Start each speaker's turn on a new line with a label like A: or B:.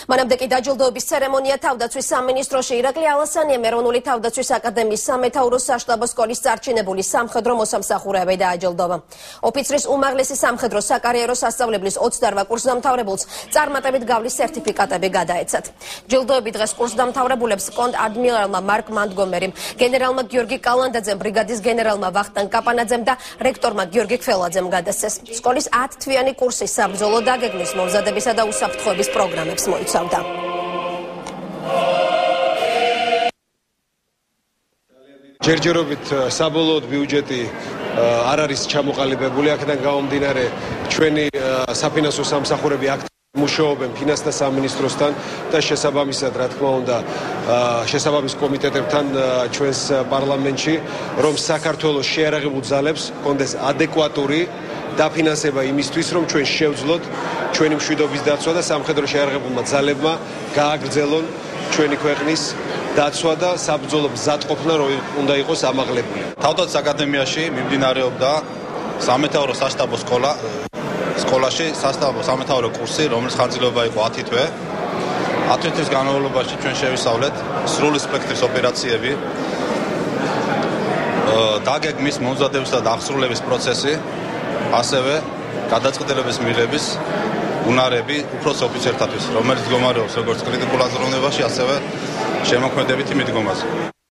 A: მანამდე კი დაჯილდოების ცერემონია თავდაცვის სამინისტროში ირაკლი ალასანიამ ეროვნული თავდაცვის აკადემიის სამეთაურო საშტაბო სკოლის წარჩინებული სამხედრო მოსამსახურეები დააჯილდოვა. ოფიცრის უმაღლესი სამხედრო საკარიერო სასწავლებლის 28 კურსდამთავრებულს წარმატებით გავლის სერტიფიკატები გადაეცათ. ჯილდოები დღეს კურსდამთავრებულებს კონტ ადმირალმა მარკ მანდგომერიმ, გენერალმა გიორგი კალანდაძემ, ბრიგადის გენერალმა ვახტანგ კაპანაძემ და რექტორმა გიორგი ქველაძემ გადასცეს. სკოლის 10 თვიანი კურსი საბრძოლო დაგეგმვის, მომზადებისა და უსაფრთხოების პროგრამებს მოიცავდა.
B: ჯერჯერობით საბოლოოდ ბიუჯეტი არ არის ჩამოყალიბებული, აქედან გამომდინარე ჩვენი საფინანსო სამსახურები აქ მუშაობენ ფინანსთა სამინისტროსთან და შესაბამისად, რა თქმა უნდა, შესაბამის კომიტეტებთან ჩვენს პარლამენტში, რომ საქართველოს შეიარაღებულ ძალებს კონდეს ადეკვატური დაფინანსება იმისთვის, რომ ჩვენ შევძლოთ ჩვენი მშვიდობის დაცვა და სამხედრო შეიარაღებულმა ძალებმა გააგრძელონ ჩვენი ქვეყნის დაცვა და საბრძოლო მზადყოფნა რო უნდა იყოს ამაღლებული.
C: თავდაცვის აკადემიაში მიმდინარეობდა სამეთაურო საშტაბო სკოლაში სამეთაურო კურსი, რომლის ხანგრძლივობა იყო 10 თვე. 10 თვის განმავლობაში ჩვენ შევისწავლეთ სრული სპექტრის ოპერაციები, დაგეგმვის, მომზადებისა და აღსრულების პროცესი, ასევე გადაწყვეტილების მიღების უნარები უფროს ოფიცერთათვის, რომელიც მდგომარეობს როგორც კრიტიკულ აზროვნებაში, ასევე შემოქმედებითი მიდგომაზე.